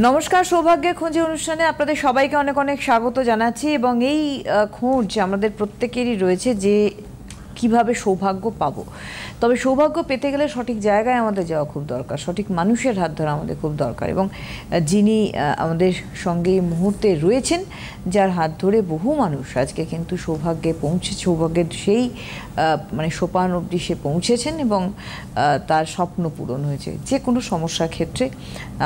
নমস্কার, সৌভাগ্যের খোঁজে অনুষ্ঠানে আপনাদের সবাইকে অনেক অনেক স্বাগত জানাচ্ছি। এবং এই খোঁজ আমাদের প্রত্যেকেরই রয়েছে যে কিভাবে সৌভাগ্য পাবো। তবে সৌভাগ্য পেতে গেলে সঠিক জায়গায় আমাদের যাওয়া খুব দরকার, সঠিক মানুষের হাত ধরা আমাদের খুব দরকার। এবং যিনি আমাদের সঙ্গে এই মুহূর্তে রয়েছেন, যার হাত ধরে বহু মানুষ আজকে কিন্তু সৌভাগ্যের সেই সোপান অবধি সে পৌঁছেছেন এবং তার স্বপ্ন পূরণ হয়েছে। যে কোনো সমস্যার ক্ষেত্রে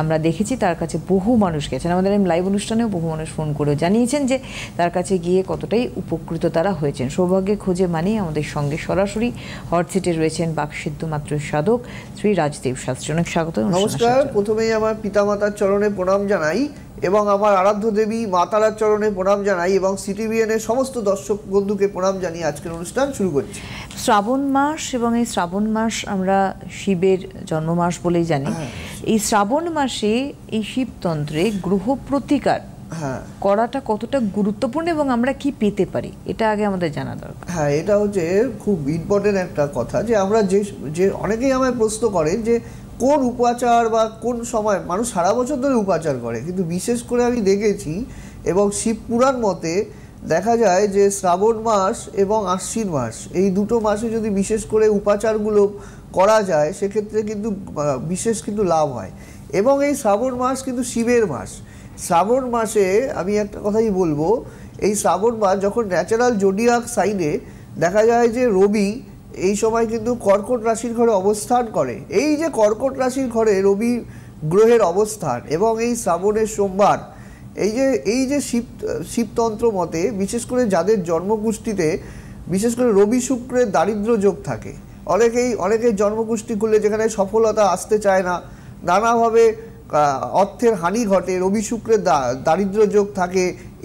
আমরা দেখেছি তার কাছে বহু মানুষ গেছেন। আমাদের লাইভ অনুষ্ঠানেও বহু মানুষ ফোন করে জানিয়েছেন যে তার কাছে গিয়ে কতটাই উপকৃত তারা হয়েছেন। সৌভাগ্যের খোঁজে মানেই আমাদের সঙ্গে সরাসরি হট সিটে রয়েছেন বাকসিদ্ধ মাত্র সাধক শ্রী রাজদেব শাস্ত্রী। অনেক স্বাগত। নমস্কার। প্রথমেই আমার পিতামাতার চরণে প্রণাম জানাই এবং আমার আরাধ্য দেবী মা তারার চরণে প্রণাম জানাই এবং সিটিভিএন এর সমস্ত দর্শক বন্ধুকে প্রণাম জানিয়ে আজকের অনুষ্ঠান শুরু করছি। শ্রাবণ মাস, এবং এই শ্রাবণ মাস আমরা শিবের জন্মমাস বলেই জানি। এই শ্রাবণ মাসে এই শিবতন্ত্রে গ্রহ প্রতিকার করাটা কতটা গুরুত্বপূর্ণ এবং আমরা কি পেতে পারি, এটা আগে আমাদের জানা দরকার। হ্যাঁ, এটা হচ্ছে খুব ইম্পর্টেন্ট একটা কথা যে আমরা যে অনেকেই আমায় প্রশ্ন করেন যে কোন উপাচার বা কোন সময় মানুষ সারা বছর ধরে উপাচার করে, কিন্তু বিশেষ করে আমি দেখেছি এবং শিব পুরাণ মতে দেখা যায় যে শ্রাবণ মাস এবং আশ্বিন মাস এই দুটো মাসে যদি বিশেষ করে উপাচারগুলো করা যায় সেক্ষেত্রে কিন্তু বিশেষ কিন্তু লাভ হয়। এবং এই শ্রাবণ মাস কিন্তু শিবের মাস। শ্রাবণ মাসে আমি একটা কথাই বলবো, এই শ্রাবণ মাস যখন ন্যাচারাল জোডিয়াক সাইনে দেখা যায় যে রবি এই সময় কিন্তু কর্কট রাশির ঘরে অবস্থান করে। এই যে কর্কট রাশির ঘরে রবি গ্রহের অবস্থান এবং এই শ্রাবণের সোমবার, এই যে শিবতন্ত্র মতে বিশেষ করে যাদের জন্মকুষ্ঠিতে বিশেষ করে রবি শুক্রের দারিদ্র যোগ থাকে, অনেকেই জন্মকুষ্ঠি খুললে যেখানে সফলতা আসতে চায় না, নানাভাবে অর্থের হানি ঘটে, রবি শুক্রের দারিদ্র যোগ থাকে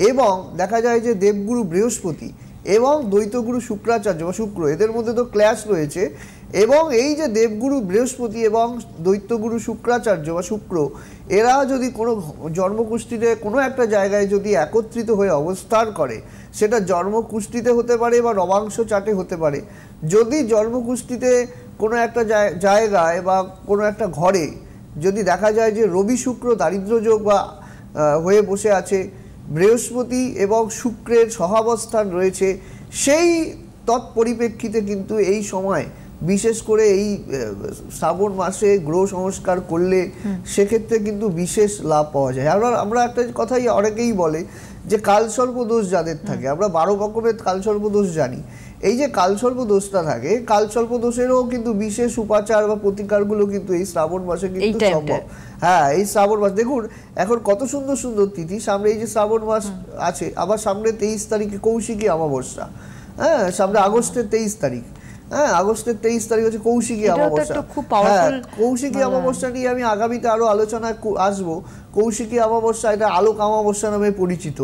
এবং দেখা যায় যে দেবগুরু বৃহস্পতি এবং দ্বৈতগুরু শুক্রাচার্য বা শুক্র এদের মধ্যে তো ক্ল্যাশ রয়েছে। এবং এই যে দেবগুরু বৃহস্পতি এবং দৈত্যগুরু শুক্রাচার্য বা শুক্র এরা যদি কোনো জন্মকুষ্ঠিতে কোনো একটা জায়গায় যদি একত্রিত হয়ে অবস্থান করে, সেটা জন্মকুষ্ঠিতে হতে পারে বা নবাংশ চাটে হতে পারে। যদি জন্মকুষ্ঠিতে কোনো একটা জায়গায় বা কোনো একটা ঘরে যদি দেখা যায় যে রবি শুক্র দারিদ্র যোগ বা হয়ে বসে আছে, বৃহস্পতি এবং শুক্রের সহাবস্থান রয়েছে, সেই তৎপরিপ্রেক্ষিতে কিন্তু এই সময় বিশেষ করে এই শ্রাবণ মাসে গ্রহ সংস্কার করলে সেক্ষেত্রে কিন্তু বিশেষ লাভ পাওয়া যায়। আমরা একটা কথাই অনেকেই বলে যে কালসর্প দোষ যাদের থাকে, আমরা 12 রকমের কালসর্প দোষ জানি। এই যে কালসর্প দোষটা থাকে, কালসর্প দোষেরও কিন্তু বিশেষ উপাচার বা প্রতিকারগুলো কিন্তু এই শ্রাবণ মাসে কিন্তু সম্ভব। হ্যাঁ, এই শ্রাবণ মাস দেখুন এখন কত সুন্দর সুন্দর তিথি সামনে। এই যে শ্রাবণ মাস আছে, আবার সামনে 23 তারিখে কৌশিকী অমাবস্যা। হ্যাঁ, সামনে আগস্টের 23 তারিখ। হ্যাঁ, আগস্টের 23 তারিখ হচ্ছে কৌশিকী অমাবস্যা। হ্যাঁ, কৌশিকী অমাবস্যা নিয়ে আমি আগামীতে আরো আলোচনায় আসবো। কৌশিকী অমাবস্যা এটা আলোক অমাবস্যা নামে পরিচিত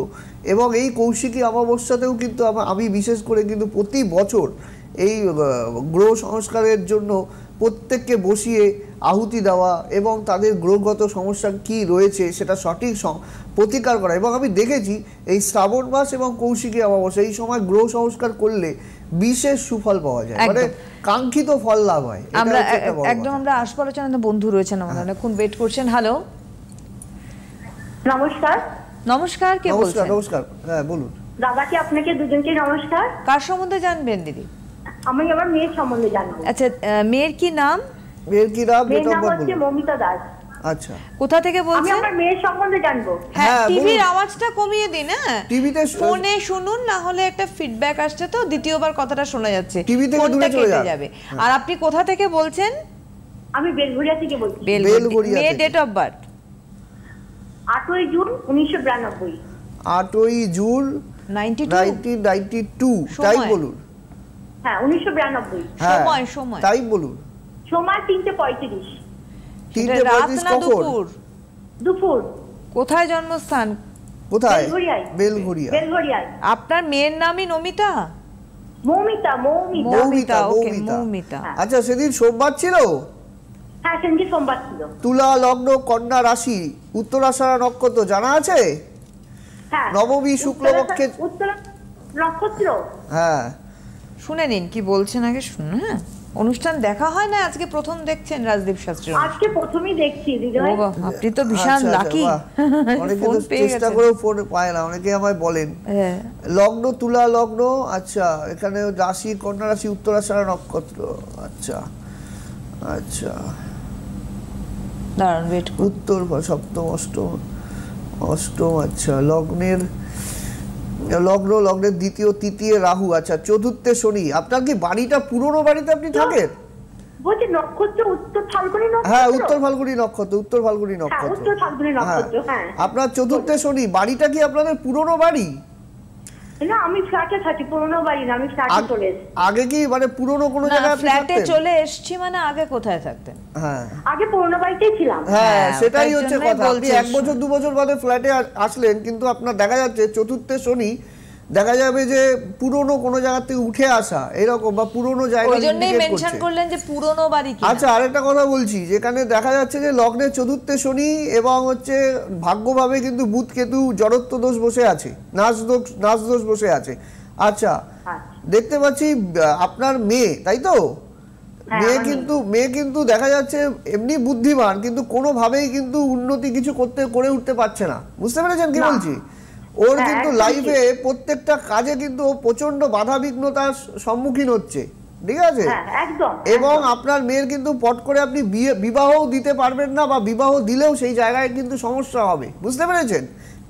এবং এই কৌশিকী অমাবস্যাতেও কিন্তু আমি বিশেষ করে কিন্তু প্রতি বছর এই গ্রহ সংস্কারের জন্য প্রত্যেককে বসিয়ে আহুতি দেওয়া এবং তাদের গ্রহগত সমস্যা কি রয়েছে সেটা সঠিক প্রতিকার করা। এবং আমি দেখেছি এই শ্রাবণ মাস এবং কৌশিকী অমাবস্যা এই সময় গ্রহ সংস্কার করলে বিশেষ সুফল পাওয়া যায়, মানে কাঙ্ক্ষিত ফল লাভ হয়। আমরা আসবো আলোচনা। বন্ধু রয়েছেন আমাদের, অনেকক্ষণ ওয়েট করছেন। হ্যালো, নমস্কার। নমস্কার, কে বলছেন? নমস্কার, হ্যাঁ বলুন। দাদাকে আপনাকে দুজনকে নমস্কার। কার সম্বন্ধে জানবেন দিদি? আমি আমার মেয়ের সম্বন্ধে জানবো। আচ্ছা, মেয়ের কি নাম? মেয়ের নাম হচ্ছে মমিতা দাস। আচ্ছা, কোথা থেকে বলছেন? আমি আমার মেয়ের সম্বন্ধে জানবো। হ্যাঁ, টিভির আওয়াজটা কমিয়ে দিন। হ্যাঁ, টিভিতে ফোনে শুনুন, না হলে একটা ফিডব্যাক আসছে তো, দ্বিতীয়বার কথাটা শোনা যাচ্ছে, টিভি থেকে দূরে চলে যাবে। আর আপনি কোথা থেকে বলছেন? আমি বেলঘরিয়া থেকে বলছি। বেলঘরিয়া। মেয়ে ডেট অফ বার্থ 8ই জুন 1992। 8ই জুন 1992। তাই বলুন? হ্যাঁ, 1992। সময় তাই বলুন? সময় 3:35। 3:35 কখন? দুপুর। কোথায় জন্মস্থান? কোথায়? বেলঘরিয়া। আপনার মেয়ের নামই নমিতা? মৌমিতা। আচ্ছা, সেদিন সোমবার ছিল? হ্যাঁ, সেদিন সোমবার ছিল। তুলা লগ্ন, কন্যা রাশি, উত্তরাষাঢ়া নক্ষত্র জানা আছে? হ্যাঁ, নবমী শুক্লপক্ষে উত্তরা নক্ষত্র। হ্যাঁ, শুনে নিন কি বলছেন, আগে শুনুন। হ্যাঁ, অনুষ্ঠান দেখা হয় না, আজকে প্রথম দেখছেন রাজদীপ শাস্ত্রী? আজকে প্রথমই দেখছি দিদিভাই। আপনি তো বিশাল লাকি। অনেকে তো চেষ্টা করেও ফোন পায় না, অনেকে আমায় বলেন। লগ্ন তুলা লগ্ন, আচ্ছা এখানে রাশি কন্যা রাশি, উত্তরাষাঢ়া নক্ষত্র, আচ্ছা আচ্ছা দাঁড়ান ওয়েট। উত্তর সপ্তম অষ্টম অষ্টম, আচ্ছা লগ্নের দ্বিতীয় তৃতীয় রাহু, আচ্ছা চতুর্থে শনি। আপনার কি বাড়িটা পুরনো বাড়িতে আপনি থাকেন? বলছি নক্ষত্র উত্তর ফাল্গুনী নক্ষত্র। হ্যাঁ উত্তর ফাল্গুনী নক্ষত্র, উত্তর ফাল্গুনী নক্ষত্র। উত্তর ফাল্গুনী নক্ষত্র, হ্যাঁ। আপনার চতুর্থে শনি, বাড়িটা কি আপনাদের পুরনো বাড়ি? না আমি ফ্ল্যাটে থাকি, পুরনো বাড়ি না, আমি ফ্ল্যাটে চলে এসেছি। আগে কি মানে পুরনো কোনো জায়গায় আপনি ফ্ল্যাটে থাকতেন? চলে এসেছি মানে আগে কোথায় থাকতেন? হ্যাঁ আগে পুরনো বাড়িতেই ছিলাম। হ্যাঁ সেটাই তাই হচ্ছে জন্যই কথা। আপনি বলছি। 1 বছর 2 বছর বাদে ফ্ল্যাটে আসলেন, কিন্তু আপনার দেখা যাচ্ছে চতুর্থে শনি, দেখা যাবে যে পুরনো কোনো জায়গা থেকে উঠে আসা এরকম, বা পুরনো জায়গা ওই জন্যই মেনশন করলেন যে পুরনো বাড়ি কি। আচ্ছা আরেকটা কথা বলছি, যেখানে দেখা যাচ্ছে যে লগ্নের চতুর্থে শনি এবং হচ্ছে ভাগ্যভাবে কিন্তু বুধ কেতু জড়ত্ব দোষ বসে আছে, নাশ দোষ বসে আছে। আচ্ছা দেখতে পাচ্ছি আপনার মেয়ে, তাই তো? মেয়ে কিন্তু দেখা যাচ্ছে এমনি বুদ্ধিমান, কিন্তু কোনোভাবেই কিন্তু উন্নতি কিছু করে উঠতে পারছে না। বুঝতে পেরেছেন কি বলছি? ওর কিন্তু লাইফে প্রত্যেকটা কাজে কিন্তু প্রচন্ড বাধা বিঘ্নতার সম্মুখীন হচ্ছে, ঠিক আছে? এবং আপনার মেয়ের কিন্তু পট করে আপনি বিবাহও দিতে পারবেন না, বা বিবাহ দিলেও সেই জায়গায় কিন্তু সমস্যা হবে। বুঝতে পেরেছেন?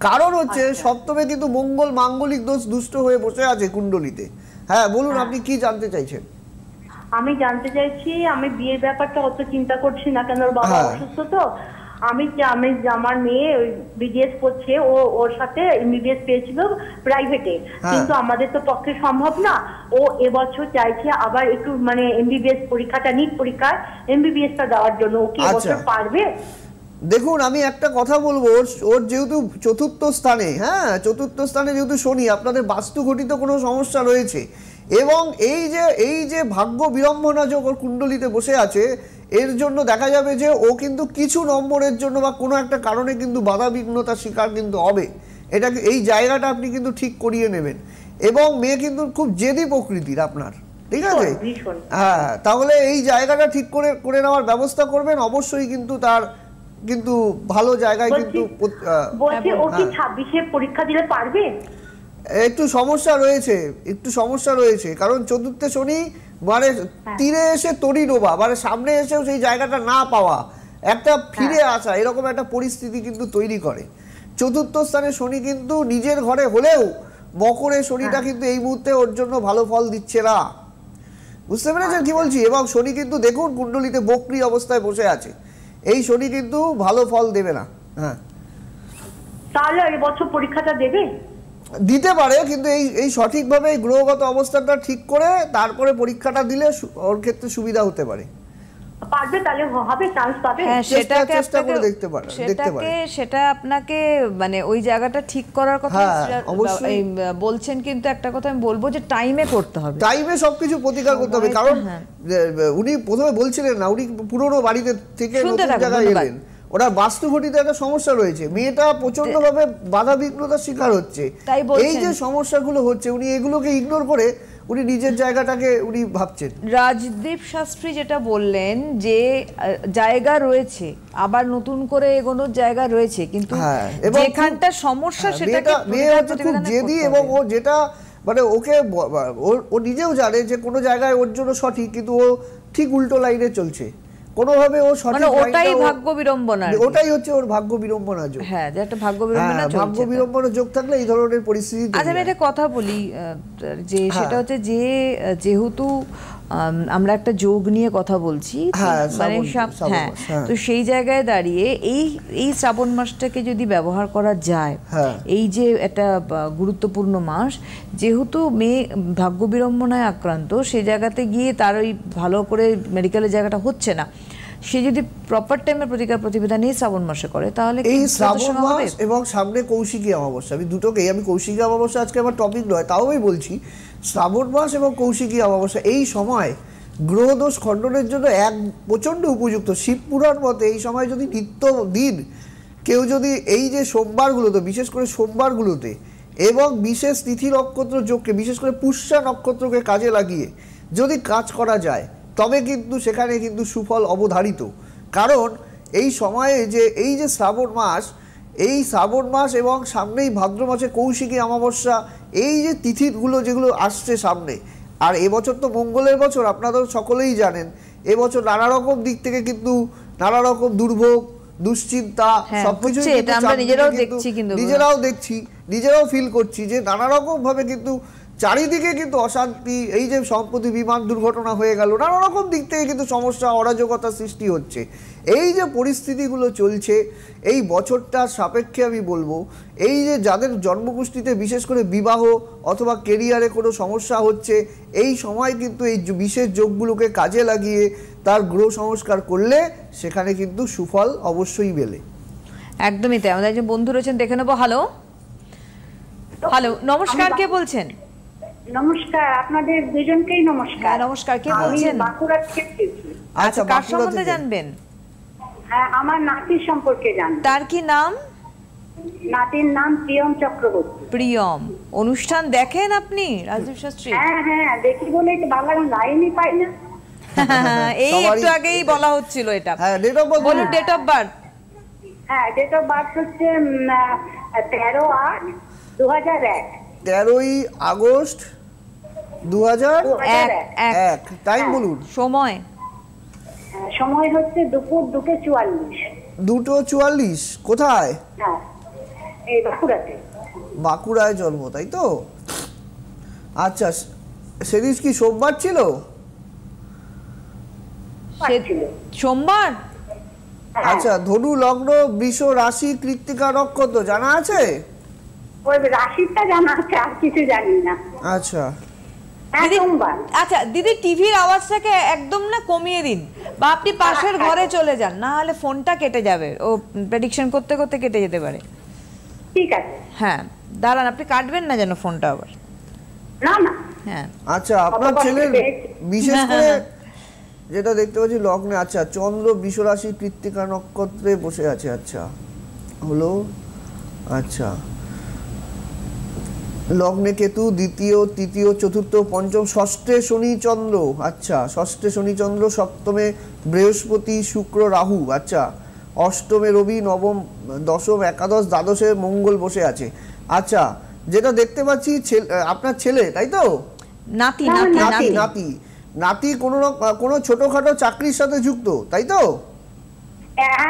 কারণ হচ্ছে সপ্তমে কিন্তু মঙ্গল মাঙ্গলিক দোষ দুষ্ট হয়ে বসে আছে কুণ্ডলিতে। হ্যাঁ বলুন, আপনি কি জানতে চাইছেন? আমি জানতে চাইছি, আমি বিয়ের ব্যাপারটা অত চিন্তা করছি না, কেন ওর বাবা অসুস্থ তো। আমি আমার মেয়ে বিডিএস করছে, ওর সাথে এমবিবিএস পেয়েছিল প্রাইভেটে, কিন্তু আমাদের তো পক্ষে সম্ভব না। ও এবছর চাইছে আবার একটু মানে এমবিবিএস পরীক্ষাটা, নিট পরীক্ষায় এমবিবিএসটা দেওয়ার জন্য। ও কি এবছর পারবে? দেখুন আমি একটা কথা বলবো, ওর যেহেতু চতুর্থ স্থানে, হ্যাঁ চতুর্থ স্থানে যেহেতু শনি, আপনাদের বাস্তু ঘটিত কোনো সমস্যা রয়েছে, এবং এই যে ভাগ্য বিড়ম্বনা যোগ ওর কুণ্ডলিতে বসে আছে, এর জন্য দেখা যাবে যে ও কিন্তু কিছু নম্বরের জন্য বা কোনো একটা কারণে কিন্তু বাধা বিঘ্নতার শিকার কিন্তু হবে। এই জায়গাটা আপনি কিন্তু ঠিক করিয়ে নেবেন। এবং মেয়ে কিন্তু খুব জেদি প্রকৃতির আপনার, ঠিক আছে? হ্যাঁ তাহলে এই জায়গাটা ঠিক করে নেওয়ার ব্যবস্থা করবেন অবশ্যই, কিন্তু তার কিন্তু ভালো জায়গায় কিন্তু বলছি ও কি 26-এ পরীক্ষা দিলে পারবে? একটু সমস্যা রয়েছে, কারণ চতুর্থে শনি মানে তীরে এসে তরি ডোবা, মানে সামনে এসেও সেই জায়গাটা না পাওয়া, একটা ফিরে আসা, এরকম একটা পরিস্থিতি কিন্তু তৈরি করে। চতুর্থ স্থানে শনি কিন্তু নিজের ঘরে হলেও মকরে শনিটা কিন্তু এই মুহূর্তে ওর জন্য ভালো ফল দিচ্ছে না। বুঝতে পেরেছেন কি বলছি? এবং শনি কিন্তু দেখুন কুণ্ডলিতে বক্রী অবস্থায় বসে আছে, এই শনি কিন্তু ভালো ফল দেবে না। হ্যাঁ তাহলে এই বছর পরীক্ষাটা দিতে পারে, কিন্তু এই সঠিকভাবে গ্রহগত অবস্থাটা ঠিক করে তারপরে পরীক্ষাটা দিলে ওর ক্ষেত্রে সুবিধা হতে পারে। পারবে তাহলে হবে, চান্স পাবে। হ্যাঁ চেষ্টা করে দেখতে পারে। সেটা আপনাকে মানে ওই জায়গাটা ঠিক করার কথা বলছেন, কিন্তু একটা কথা আমি বলবো যে টাইমে করতে হবে, টাইমে সবকিছু প্রতিকার করতে হবে। কারণ উনি প্রথমে বলছিলেন না, উনি পুরনো বাড়িতে থেকে নতুন জায়গায় এলেন, ওরা বাস্তু ঘটিত একটা সমস্যা রয়েছে, মেয়েটা প্রচন্ড ভাবে বাধা বিঘ্নতার শিকার হচ্ছে। এই যে সমস্যাগুলো হচ্ছে, উনি এগুলোকে ইগনোর করে উনি নিজের জায়গাটাকে উনি ভাবছেন। রাজদীপ শাস্ত্রী যেটা বললেন যে জায়গা রয়েছে, আবার নতুন করে এগোনোর জায়গা রয়েছে, কিন্তু যেখানটা সমস্যা সেটাকে মেয়ে হচ্ছে খুব জেদি, এবং ও যেটা মানে ওকে ও নিজেও জানে যে কোনো জায়গায় ওর জন্য সঠিক, কিন্তু ও ঠিক উল্টো লাইনে চলছে কোনোভাবে। ও সঠিক, ওটাই ভাগ্য বিড়ম্বনা, ওটাই হচ্ছে ওর ভাগ্য বিড়ম্বনা যোগ। হ্যাঁ যে একটা ভাগ্য বিড়ম্বনা চলছে, ভাগ্য বিড়ম্বনা যোগ থাকলে এই ধরনের পরিস্থিতি। আচ্ছা আমি একটা কথা বলি, যে সেটা হচ্ছে যে যেহেতু আমরা একটা যোগ নিয়ে কথা বলছি, মানে হ্যাঁ, তো সেই জায়গায় দাঁড়িয়ে এই শ্রাবণ মাসটাকে যদি ব্যবহার করা যায়, এই যে একটা গুরুত্বপূর্ণ মাস, যেহেতু মেয়ে ভাগ্য বিড়ম্বনায় আক্রান্ত, সেই জায়গাতে গিয়ে তার ওই ভালো করে মেডিকেলের জায়গাটা হচ্ছে না, সে যদি প্রপার টাইমে প্রতিকার প্রতিবিধান এই শ্রাবণ মাসে করে, তাহলে এই শ্রাবণ মাস এবং সামনে কৌশিকী অমাবস্যা, আমি দুটোকেই, আমি কৌশিকী অমাবস্যা আজকে আমার টপিক নয়, তাও আমি বলছি শ্রাবণ মাস এবং কৌশিকী অমাবস্যা এই সময় গ্রহদোষ খণ্ডনের জন্য প্রচণ্ড উপযুক্ত। শিবপুরাণ মতে এই সময় যদি নিত্য দিন কেউ যদি এই যে সোমবারগুলোতে, বিশেষ করে সোমবারগুলোতে, এবং বিশেষ তিথি নক্ষত্র যোগকে, বিশেষ করে পুষ্যা নক্ষত্রকে কাজে লাগিয়ে যদি কাজ করা যায়, তবে কিন্তু সেখানে কিন্তু সুফল অবধারিত। কারণ এই সময়ে যে এই যে শ্রাবণ মাস, এই শ্রাবণ মাস এবং সামনেই ভাদ্র মাসে কৌশিকী অমাবস্যা, এই যে তিথিগুলো যেগুলো আসছে সামনে, আর এবছর তো মঙ্গলের বছর, আপনারা সকলেই জানেন এবছর নানা রকম দিক থেকে কিন্তু নানা রকম দুর্ভোগ, দুশ্চিন্তা সবকিছু নিজেরাও দেখছি, নিজেরাও ফিল করছি যে নানা রকম ভাবে কিন্তু চারিদিকে কিন্তু অশান্তি, এই যে সম্প্রতি বিমান দুর্ঘটনা হয়ে গেল, নানা রকম দিক থেকে কিন্তু সমস্যা, অরাজকতা সৃষ্টি হচ্ছে। এই যে পরিস্থিতিগুলো চলছে এই বছরটার সাপেক্ষে আমি বলবো, এই যে যাদের জন্মকুষ্ঠিতে বিশেষ করে বিবাহ অথবা কেরিয়ারে কোনো সমস্যা হচ্ছে, এই সময় কিন্তু এই বিশেষ যোগগুলোকে কাজে লাগিয়ে তার গ্রহ সংস্কার করলে সেখানে কিন্তু সুফল অবশ্যই মেলে। একদমই তাই। আমাদের একজন বন্ধু রয়েছেন, দেখে নেবো। হ্যালো হ্যালো, নমস্কার, কে বলছেন? নমস্কার, আপনাদের দুজনকেই নমস্কার। নমস্কার, কে বলছেন? বাঁকুড়া থেকে। আচ্ছা, কার সম্বন্ধে জানবেন? হ্যাঁ, আমার নাতির সম্পর্কে জানবেন। তার কি নাম? নাতির নাম প্রিয়ম চক্রবর্তী। প্রিয়ম, অনুষ্ঠান দেখেন আপনি রাজদীপ শাস্ত্রী? হ্যাঁ হ্যাঁ, দেখি বলে ভালো লাগে, লাইনই পাই না। এই একটু আগেই বলা হচ্ছিল এটা। হ্যাঁ, ডেট অফ বার্থ বলুন। Date of birth? হ্যাঁ, ডেট অফ বার্থ হচ্ছে 13/8/2001। 13ই আগস্ট 2001। টাইম বলুন। সময়? সময় হচ্ছে দুপুর 2:44। 2:44। কোথায়? হ্যাঁ, এই বাঁকুড়াতে। বাঁকুড়ায় জন্ম, তাই তো? আচ্ছা, সিরিজ কি সোমবার ছিল? সোমবার। আচ্ছা, ধনু লগ্ন, বৃষ রাশি, কৃত্তিকা নক্ষত্র জানা আছে? ওই রাশিটা জানা আছে, আর কিছু জানি না। আচ্ছা আচ্ছা দিদি, টিভির আওয়াজটাকে একদম না কমিয়ে দিন, বা আপনি পাশের ঘরে চলে যান, না হলে ফোনটা কেটে যাবে, ও প্রেডিকশন করতে করতে কেটে যেতে পারে। ঠিক আছে। হ্যাঁ, দাঁড়ান, আপনি কাটবেন না যেন ফোনটা আবার। না না। হ্যাঁ, আচ্ছা, আপনার ছেলের বিশেষ করে যেটা দেখতে পাচ্ছি লগ্নে, আচ্ছা চন্দ্র বৃষ রাশি, কৃত্তিকা নক্ষত্রে বসে আছে। আচ্ছা হলো। আচ্ছা, লগ্নে কেতু, দ্বিতীয়, তৃতীয়, চতুর্থ, পঞ্চম, ষষ্ঠে শনি চন্দ্র। আচ্ছা, ষষ্ঠে শনি চন্দ্র, সপ্তমে বৃহস্পতি, শুক্র, রাহু। আচ্ছা, অষ্টমে রবি, নবম, দশম, একাদশ, দ্বাদশে মঙ্গল বসে আছে। আচ্ছা, যেটা দেখতে পাচ্ছি আপনার ছেলে, তাই তো? নাতি। নাতি নাতি নাতি কোনো ছোটখাটো চাকরির সাথে যুক্ত, তাই তো?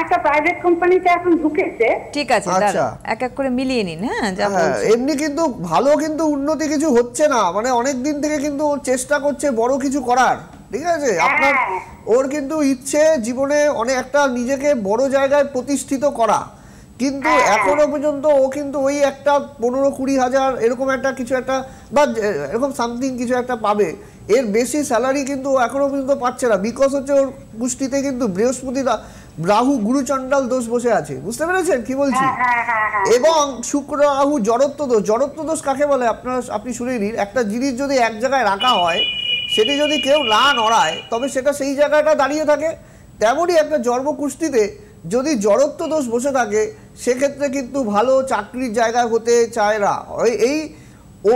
একটা প্রাইভেট কোম্পানিতে এখন ঢুকেছে। ঠিক আছে, আচ্ছা এক এক করে মিলিয়ে নিন। হ্যাঁ, এমনি কিন্তু ভালো কিন্তু উন্নতি কিছু হচ্ছে না, মানে অনেক দিন থেকে কিন্তু চেষ্টা করছে বড় কিছু করার, ঠিক আছে? আপনার ওর কিন্তু ইচ্ছে জীবনে অনেক একটা নিজেকে বড় জায়গায় প্রতিষ্ঠিত করা, কিন্তু এখনো পর্যন্ত ও কিন্তু ওই একটা 15-20 হাজার এরকম একটা কিছু একটা বা এরকম সামথিং কিছু একটা পাবে, এর বেশি স্যালারি কিন্তু এখনো পর্যন্ত পাচ্ছে না। বিকজ হচ্ছে ওর গোষ্ঠীতে কিন্তু বৃহস্পতি, রাহু, গুরুচণ্ডাল দোষ বসে আছে, বুঝতে পেরেছেন কি বলছি? এবং শুক্র রাহু জড়ত্ব দোষ। জড়ত্ব দোষ কাকে বলে আপনি শুনে নিন। একটা জিনিস যদি এক জায়গায় রাখা হয়, সেটি যদি কেউ না নড়ায় তবে সেটা সেই জায়গাটা দাঁড়িয়ে থাকে। তেমনই একটা জন্মকুষ্ঠিতে যদি জড়ত্ব দোষ বসে থাকে, সেক্ষেত্রে কিন্তু ভালো চাকরির জায়গায় হতে চায় না।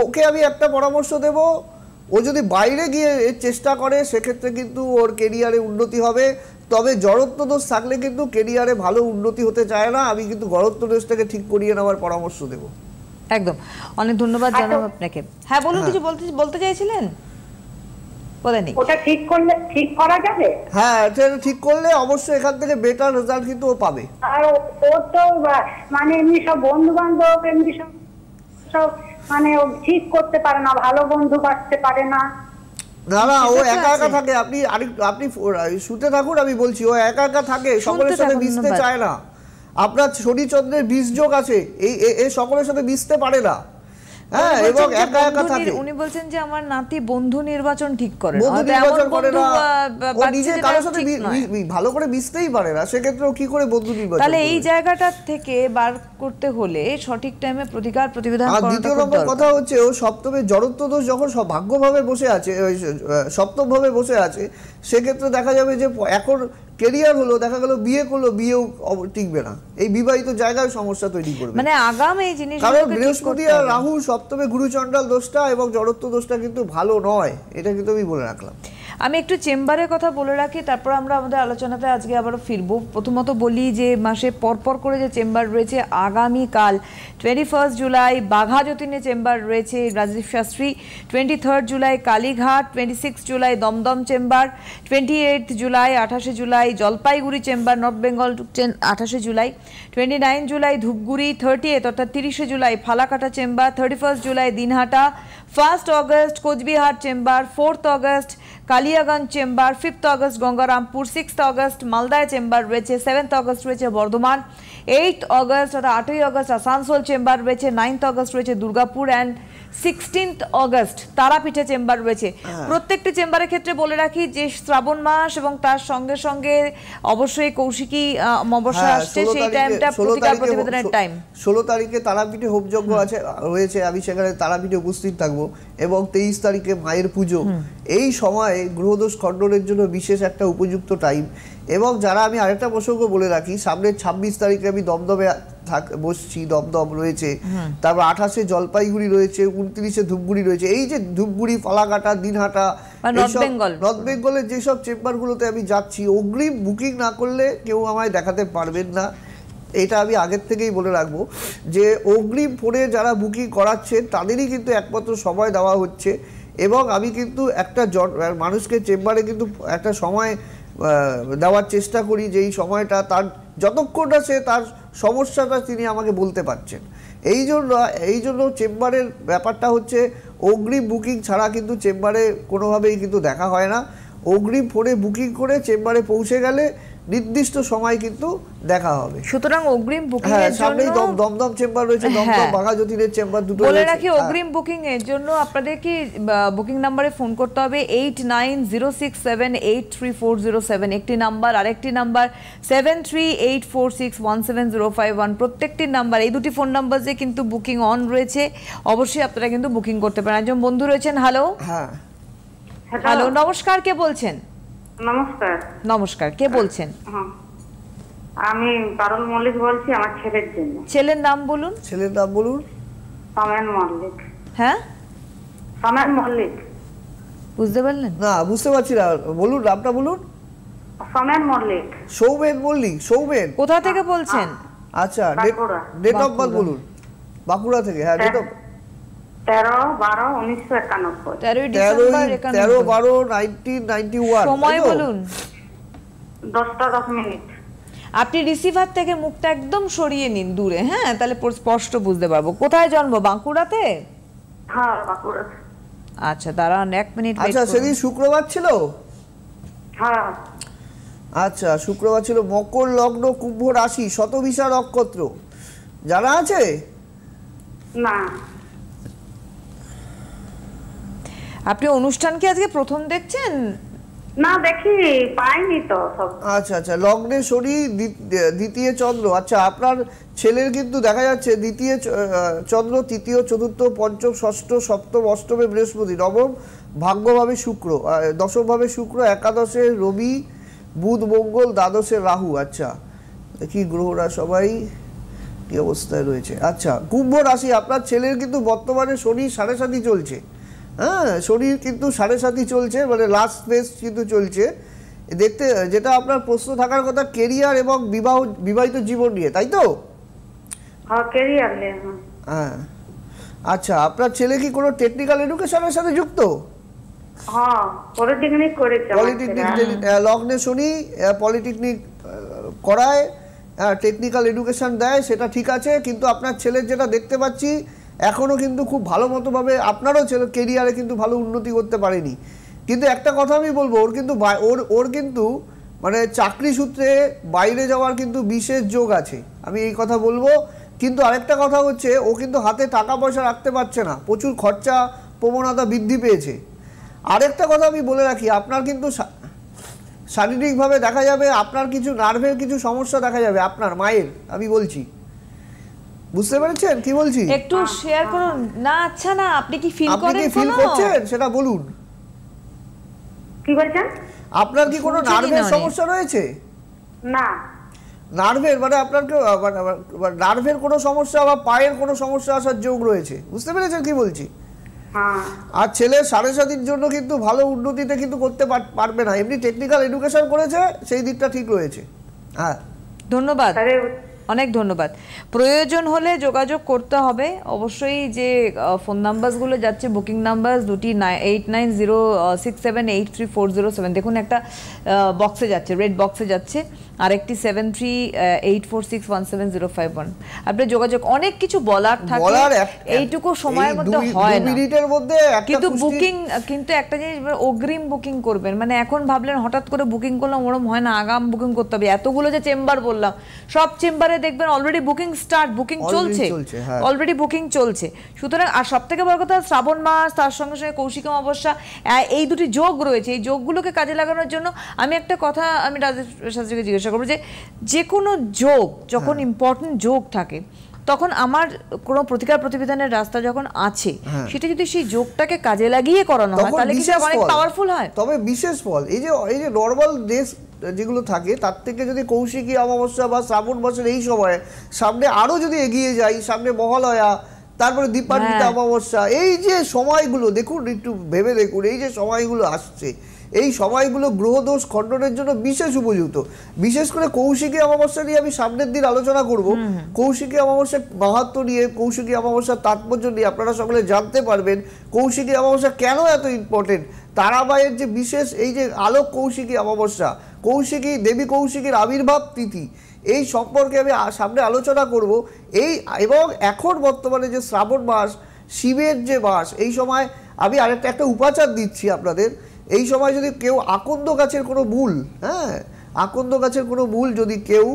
ওকে আমি একটা পরামর্শ দেব, ও যদি বাইরে গিয়ে চেষ্টা করে সেক্ষেত্রে কিন্তু ওর কেরিয়ারে উন্নতি হবে। তবে জড়ত্ব দোষ থাকলে কিন্তু কেরিয়ারে ভালো উন্নতি হতে চায় না। আমি কিন্তু জড়ত্ব দোষটাকে ঠিক করিয়ে নেওয়ার পরামর্শ দেব। একদম, অনেক ধন্যবাদ জানাবো আপনাকে। হ্যাঁ বলুন, কিছু বলতে চাইছিলেন? বলেনি। ওটা ঠিক করলে ঠিক করা যাবে? হ্যাঁ, এটা ঠিক করলে অবশ্যই এখান থেকে বেটার রেজাল্ট কিন্তু ও পাবে। আর ও তো মানে এমনি সব বন্ধু বান্ধব এমনি সব মানে ও ঠিক করতে পারে না, ভালো বন্ধু বাঁচতে পারে না। না না, ও একা একা থাকে। আপনি শুতে থাকুন, আমি বলছি ও একা একা থাকে, সকলের সাথে মিশতে চায় না। আপনার শনি চন্দ্রের বীজ যোগ আছে, এই সকলের সাথে মিশতে পারে না। হ্যাঁ, এবং একা একা থাকে। উনি বলছেন যে আমার নাতি বন্ধু নির্বাচন ঠিক করে না, বন্ধু নির্বাচন করে না, ও নিজে কারোর সাথে ভালো করে মিশতেই পারে না, সেক্ষেত্রে ও কি করে বন্ধু নির্বাচন? তাহলে এই জায়গাটা থেকে বার করতে হলে সঠিক টাইমে প্রতিকার প্রতিবিধান করাটা খুব দরকার। দ্বিতীয় নম্বর কথা হচ্ছে, ও সপ্তমে জড়ত্ব দোষ যখন ভাগ্যভাবে বসে আছে, সপ্তম ভাবে বসে আছে, সেক্ষেত্রে দেখা যাবে যে এখন কেরিয়ার হলো, দেখা গেল বিয়ে করলো, বিয়েও টিকবে না, এই বিবাহিত জায়গায় সমস্যা তৈরি করবে। মানে আগাম এই জিনিস, কারণ বৃহস্পতি আর রাহু সপ্তমে গুরুচণ্ডাল দোষটা এবং জড়ত্ব দোষটা কিন্তু ভালো নয়, এটা কিন্তু আমি বলে রাখলাম। আমি একটু চেম্বারের কথা বলে রাখি, তারপর আমরা আমাদের আলোচনাতে আজকে আবারও ফিরবো। প্রথমত বলি যে মাসে পরপর করে যে চেম্বার রয়েছে, আগামীকাল 21 জুলাই বাঘাযতীনে চেম্বার রয়েছে Rajib Shastri, 23 July Kalighat, 26 July Dumdum chamber, 28 July 28 July Jalpaiguri chamber north Bengal, 28 July, 29 July Dhupguri, 30 অর্থাৎ 30 July Falakata chamber, 31 July Dinhata, 1 August Coochbehar chamber, 4 August Kaliaganj chamber, 5 August Gangarampur, 6 August মালদায় চেম্বার রয়েছে, 7 অগস্ট রয়েছে বর্ধমান, 8 অগস্ট অর্থাৎ 8ই অগস্ট আসানসোল চেম্বার রয়েছে, 9 অগস্ট রয়েছে দুর্গাপুর অ্যান্ড 16 অগস্ট তারাপীঠে চেম্বার রয়েছে। প্রত্যেকটি চেম্বারের ক্ষেত্রে বলে রাখি যে শ্রাবণ মাস এবং তার সঙ্গে সঙ্গে অবশ্যই কৌশিকী অমাবস্যা আসছে, সেই টাইমটা প্রতিকার প্রতিবেদনের টাইম। 16 তারিখে তারাপীঠে হোমযজ্ঞ আছে রয়েছে, আমি সেখানে তারাপীঠে উপস্থিত থাকবো, এবং 23 তারিখে মায়ের পুজো। এই সময়ে গ্রহদোষ খণ্ডনের জন্য বিশেষ একটা উপযুক্ত টাইম। এবং যারা, আমি আরেকটা প্রসঙ্গ বলে রাখি, সামনের 26 তারিখে আমি দমদমে বসছি, দমদম রয়েছে, তারপর 28 জলপাইগুড়ি রয়েছে, 29 ধূপগুড়ি রয়েছে। এই যে ধূপগুড়ি, ফালাকাটা, দিনহাটা, নর্থ বেঙ্গলের যেসব চেম্বারগুলোতে আমি যাচ্ছি, অগ্রিম বুকিং না করলে কেউ আমায় দেখাতে পারবেন না। এটা আমি আগের থেকেই বলে রাখবো যে অগ্রিম ফোনে যারা বুকিং করাচ্ছেন তাদেরই কিন্তু একমাত্র সময় দেওয়া হচ্ছে। এবং আমি কিন্তু একটা মানুষকে চেম্বারে কিন্তু একটা সময় দেওয়ার চেষ্টা করি, যে এই সময়টা তার যতক্ষণ না সে তার সমস্যাটা তিনি আমাকে বলতে পারছেন। এই জন্য চেম্বারের ব্যাপারটা হচ্ছে অগ্রিম বুকিং ছাড়া কিন্তু চেম্বারে কোনোভাবেই কিন্তু দেখা হয় না। অগ্রিম ফোনে বুকিং করে চেম্বারে পৌঁছে গেলে নির্দিষ্ট সময় কিন্তু দেখা হবে। সুতরাং অগ্রিম বুকিং এর জন্য দমদম চেম্বার রয়েছে, দমদম বাঘাযতীনের চেম্বার দুটো বলে রাখি। অগ্রিম বুকিং এর জন্য আপনাদের কি বুকিং নম্বরে ফোন করতে হবে 8906783407 একটি নাম্বার, আরেকটি নাম্বার 7384617051। প্রত্যেকটি নাম্বার, এই দুটি ফোন নাম্বার যে কিন্তু বুকিং অন রয়েছে, অবশ্যই আপনারা কিন্তু বুকিং করতে পারেন। একজন বন্ধু রয়েছেন। হ্যালো। হ্যাঁ হ্যালো, নমস্কার, কে বলছেন? নমস্কার। নমস্কার, কে বলছেন? আমি পারুল মল্লিক বলছি, আমার ছেলের জন্য। ছেলের নাম বলুন। ছেলের নাম বলুন। সমেন মল্লিক। হ্যাঁ, সমেন মল্লিক। বুঝতে পারলেন না? বুঝতে পারছি না, বলুন নামটা বলুন। সমেন মল্লিক। সৌমেন মল্লিক। সৌমেন কোথা থেকে বলছেন? আচ্ছা, ডেট অফ বার্থ বলুন। বাঁকুড়া থেকে। হ্যাঁ, ডেট অফ 13/12/1991। 13/12/1991। সময় বলুন। 10:10। আপনি রিসিভার থেকে মুখটা একদম সরিয়ে নিন দূরে, হ্যাঁ, তাহলে স্পষ্ট বুঝতে পারবো। কোথায় জন্ম? বাঁকুড়াতে? হ্যাঁ, বাঁকুড়া। আচ্ছা, দাঁড়ান 1 মিনিট। আচ্ছা, সেদিন শুক্রবার ছিল? হ্যাঁ। আচ্ছা, শুক্রবার ছিল। মকর লগ্ন, কুম্ভ রাশি, শতবিশা নক্ষত্র জানা আছে? না। আপনি অনুষ্ঠান কি আজকে প্রথম দেখছেন? না, দেখি পাইনি তো সব। আচ্ছা আচ্ছা, লগ্নে শনি, দ্বিতীয় চন্দ্র। আচ্ছা, আপনার ছেলের কিন্তু দেখা যাচ্ছে দ্বিতীয় চন্দ্র, তৃতীয়, চতুর্থ, পঞ্চম, ষষ্ঠ, সপ্তম, অষ্টমে বৃহস্পতি, নবম ভাগ্যভাবে শুক্র, দশমভাবে শুক্র, একাদশে রবি, বুধ, মঙ্গল, দ্বাদশে রাহু। আচ্ছা, দেখি গ্রহরা সবাই কি অবস্থায় রয়েছে। আচ্ছা, কুম্ভ রাশি। আপনার ছেলের কিন্তু বর্তমানে শনি 7.5 চলছে। হ্যাঁ, শনির কিন্তু 7.5 চলছে, মানে লাস্ট ফেজ কিন্তু চলছে। দেখতে যেটা আপনার প্রশ্ন থাকার কথা, কেরিয়ার এবং বিবাহিত জীবন নিয়ে, তাই তো? হ্যাঁ, কেরিয়ার নিয়ে। হ্যাঁ। আচ্ছা, আপনার ছেলে কি কোনো টেকনিক্যাল এডুকেশনের সাথে যুক্ত? হ্যাঁ, পলিটেকনিক করেছে। পলিটেকনিক, লগ্নে শনি পলিটেকনিক করায়, টেকনিক্যাল এডুকেশন দেয়, সেটা ঠিক আছে। কিন্তু আপনার ছেলের যেটা দেখতে পাচ্ছি, এখনও কিন্তু খুব ভালো মতোভাবে আপনারও ছেলে কেরিয়ারে কিন্তু ভালো উন্নতি করতে পারেনি। কিন্তু একটা কথা আমি বলবো, ওর কিন্তু মানে চাকরি সূত্রে বাইরে যাওয়ার কিন্তু বিশেষ যোগ আছে, আমি এই কথা বলবো। কিন্তু আরেকটা কথা হচ্ছে, ও কিন্তু হাতে টাকা পয়সা রাখতে পারছে না, প্রচুর খরচা প্রবণতা বৃদ্ধি পেয়েছে। আরেকটা কথা আমি বলে রাখি, আপনার কিন্তু শারীরিকভাবে দেখা যাবে আপনার কিছু নার্ভের কিছু সমস্যা দেখা যাবে আপনার মায়ের, আমি বলছি। বুঝতে পেরেছেন কি বলছি? একটু শেয়ার করুন না। আচ্ছা, না, আপনি কি ফিল করেন? আপনি কি ফিল করছেন সেটা বলুন। কি বলছেন? আপনার কি কোনো নার্ভের সমস্যা রয়েছে? না। নার্ভের মানে আপনার নার্ভের কোনো সমস্যা বা পায়ের কোনো সমস্যা আসার যোগ রয়েছে, বুঝতে পেরেছেন কি বলছি? হ্যাঁ আর ছেলে 7.5 জন্য কিন্তু ভালো উন্নতিতে কিন্তু করতে পারবে না, এমনি টেকনিক্যাল এডুকেশন করেছে সেই দিকটা ঠিক রয়েছে। হ্যাঁ ধন্যবাদ, তাহলে অনেক ধন্যবাদ। প্রয়োজন হলে যোগাযোগ করতে হবে অবশ্যই। যে ফোন নাম্বারসগুলো যাচ্ছে, বুকিং নাম্বার দুটি 8906783407, দেখুন একটা বক্সে যাচ্ছে, রেড বক্সে যাচ্ছে, আরেকটি 7384617051। আপনি যোগাযোগ, অনেক কিছু বলার থাকে, এইটুকু সময়ের মধ্যে হয় না, মিনিটের মধ্যে কিন্তু বুকিং, কিন্তু একটা জিনিস অগ্রিম বুকিং করবেন, মানে এখন ভাবলেন হঠাৎ করে বুকিং করলাম, ওরম হয় না, আগাম বুকিং করতে হবে। এতগুলো যে চেম্বার বললাম, সব চেম্বারে দেখবেন অলরেডি বুকিং স্টার্ট, বুকিং চলছে, অলরেডি বুকিং চলছে। সুতরাং আর সব থেকে বড় কথা, শ্রাবণ মাস, তার সঙ্গে সঙ্গে কৌশিক অমাবস্যা, এই দুটি যোগ রয়েছে, এই যোগগুলোকে কাজে লাগানোর জন্য আমি একটা কথা আমি রাজেশ শাস্ত্রীকে জিজ্ঞাসা করবো, যে কোনো যোগ যখন ইম্পর্টেন্ট যোগ থাকে, তখন আমার কোনো প্রতিকার প্রতিবিধানের রাস্তা যখন আছে, সেটা যদি সেই যোগটাকে কাজে লাগিয়ে করানো হয়, তাহলে কি অনেক পাওয়ারফুল হয়। তবে বিশেষ ফল এই যে নর্মাল ডেজ যেগুলো থাকে, তার থেকে যদি কৌশিকী অমাবস্যা বা শ্রাবণ মাসের এই সময় সামনে আরো যদি এগিয়ে যাই, সামনে মহালয়া, তারপরে দীপান্বিতা অমাবস্যা, এই যে সময়গুলো দেখুন, একটু ভেবে দেখুন, এই যে সময়গুলো আসছে, এই সময়গুলো গ্রহদোষ খণ্ডনের জন্য বিশেষ উপযুক্ত। বিশেষ করে কৌশিকী অমাবস্যা নিয়ে আমি সামনের দিন আলোচনা করব। কৌশিকী অমাবস্যার মাহাত্ম্য নিয়ে, কৌশিকী অমাবস্যার তাৎপর্য নিয়ে আপনারা সকলে জানতে পারবেন। কৌশিকী অমাবস্যা কেন এত ইম্পর্টেন্ট, তারাবাইয়ের যে বিশেষ এই যে আলোক কৌশিকী অমাবস্যা, কৌশিকী দেবী কৌশিকীর আবির্ভাব তিথি, এই সম্পর্কে আমি সামনে আলোচনা করব। এবং এখন বর্তমানে যে শ্রাবণ মাস, শিবের যে মাস, এই সময় আমি একটা উপাচার দিচ্ছি আপনাদের। এই সময় যদি কেউ আকন্দ গাছের কোনো মূল, আকন্দ গাছের কোনো মূল যদি কেউ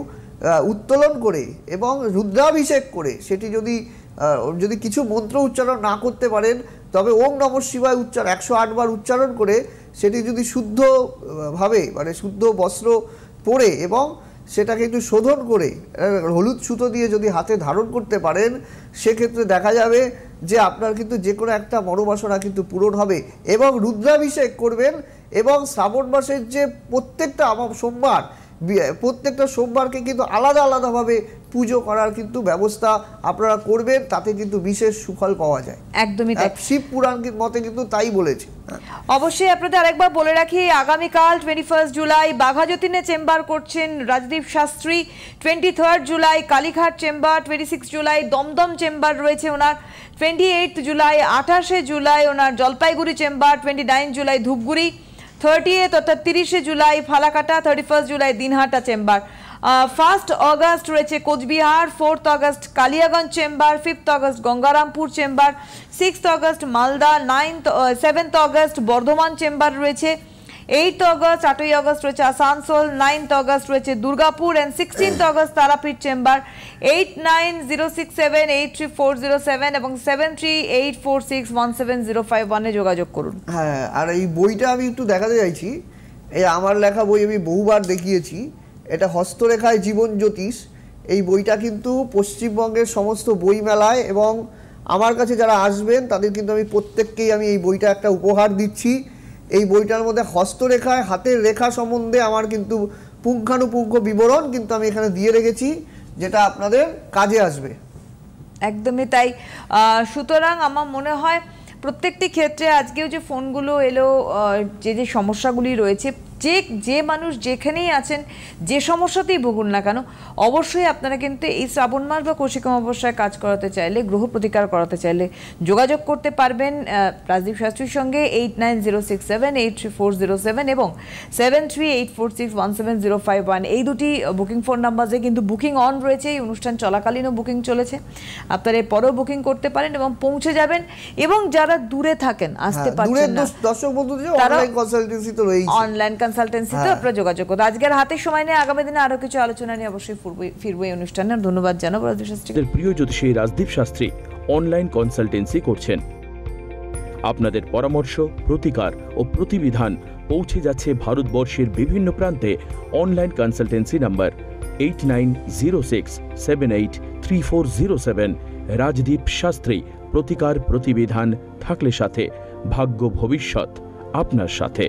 উত্তোলন করে এবং রুদ্রাভিষেক করে, সেটি যদি কিছু মন্ত্র উচ্চারণ না করতে পারেন, তবে ওম নমঃ শিবায় 108 বার উচ্চারণ করে সেটি যদি শুদ্ধভাবে, মানে শুদ্ধ বস্ত্র পরে এবং সেটাকে একটু শোধন করে হলুদ সুতো দিয়ে যদি হাতে ধারণ করতে পারেন, সেক্ষেত্রে দেখা যাবে যে আপনার কিন্তু যে কোনো একটা মনোবাসনা কিন্তু পূরণ হবে। এবং রুদ্রাভিষেক করবেন, এবং শ্রাবণ মাসের যে প্রত্যেকটা সোমবার, প্রত্যেকটা সোমবারকে কিন্তু আলাদা আলাদাভাবে পুজো করার কিন্তু ব্যবস্থা আপনারা করবেন, তাতে কিন্তু বিশেষ সুফল পাওয়া যায়। একদমই তাই, শিব পুরাণ মতে কিন্তু তাই বলেছে। অবশ্যই আপনাদের আরেকবার বলে রাখি, আগামীকাল 21 জুলাই বাঘাযতীনে চেম্বার করছেন Rajdeep Shastri, 23 July Kalighat chamber, 26 July Dumdum chamber রয়েছে ওনার, 28 জুলাই 28 জুলাই ওনার জলপাইগুড়ি চেম্বার, 29 জুলাই ধূপগুড়ি, 30 অর্থাৎ 30 July Falakata, 31 July Dinhata chamber, 1 August রয়েছে Coochbehar, 4 August Kaliaganj chamber, 5 August Gangarampur chamber, 6 August Malda, 7 August Bardhaman chamber রয়েছে, 8 আগস্ট 8ই আগস্ট রয়েছে আসানসোল, 9 আগস্ট রয়েছে Durgapur, and 16 August Tarapith chamber. 8906783407 এবং 7384617051 এ যোগাযোগ করুন। হ্যাঁ, আর এই বইটা আমি একটু দেখাতে চাইছি, এই আমার লেখা বই আমি বহুবার দেখিয়েছি, এটা হস্তরেখায় জীবন জ্যোতিষ। এই বইটা কিন্তু পশ্চিমবঙ্গের সমস্ত বই মেলায় এবং আমার কাছে যারা আসবেন তাদের কিন্তু আমি প্রত্যেককেই আমি এই বইটা একটা উপহার দিচ্ছি। এই বইটার মধ্যে হস্তরেখায় হাতের রেখা সম্বন্ধে আমার কিন্তু পুঙ্খানুপুঙ্খ বিবরণ কিন্তু আমি এখানে দিয়ে রেখেছি, যেটা আপনাদের কাজে আসবে। একদমই তাই। সুতরাং আমার মনে হয় প্রত্যেকটি ক্ষেত্রে আজকেও যে ফোনগুলো এলো, যে সমস্যাগুলি রয়েছে, যে মানুষ যেখানেই আছেন, যে সমস্যাতেই ভুগুন না কেন, অবশ্যই আপনারা কিন্তু এই শ্রাবণ মাস বা কৌশিক অমাবস্যায় কাজ করাতে চাইলে, গ্রহ প্রতিকার করাতে চাইলে যোগাযোগ করতে পারবেন রাজদীপ শাস্ত্রীর সঙ্গে 8906783407 এবং 7384617051, এই দুটি বুকিং ফোন নাম্বারে কিন্তু বুকিং অন রয়েছে। এই অনুষ্ঠান চলাকালীনও বুকিং চলেছে, আপনারা এরপরেও বুকিং করতে পারেন এবং পৌঁছে যাবেন। এবং যারা দূরে থাকেন, আসতে পারছেন না, দর্শক বন্ধুদের অনলাইন কনসালটেন্সি তো রয়েছে, অনলাইন কনসালটেন্সিতে আপনারা যোগাযোগ করুন। আজকের হাতে সময় নিয়ে আগামী দিনে আরো কিছু আলোচনা নিয়ে অবশ্যই ফিরবো এই অনুষ্ঠানে। ধন্যবাদ জানাবো রাজদীপ শাস্ত্রীকে। প্রিয় জ্যোতিষী রাজদীপ শাস্ত্রী অনলাইন কনসালটেন্সি করছেন। আপনাদের পরামর্শ, প্রতিকার ও প্রতিবিধান পৌঁছে যাচ্ছে ভারতবর্ষের বিভিন্ন প্রান্তে। Online consultancy number 8906783407। Rajdeep Shastri, প্রতিকার প্রতিবিধান থাকলে সাথে, ভাগ্য ভবিষ্যৎ আপনার সাথে।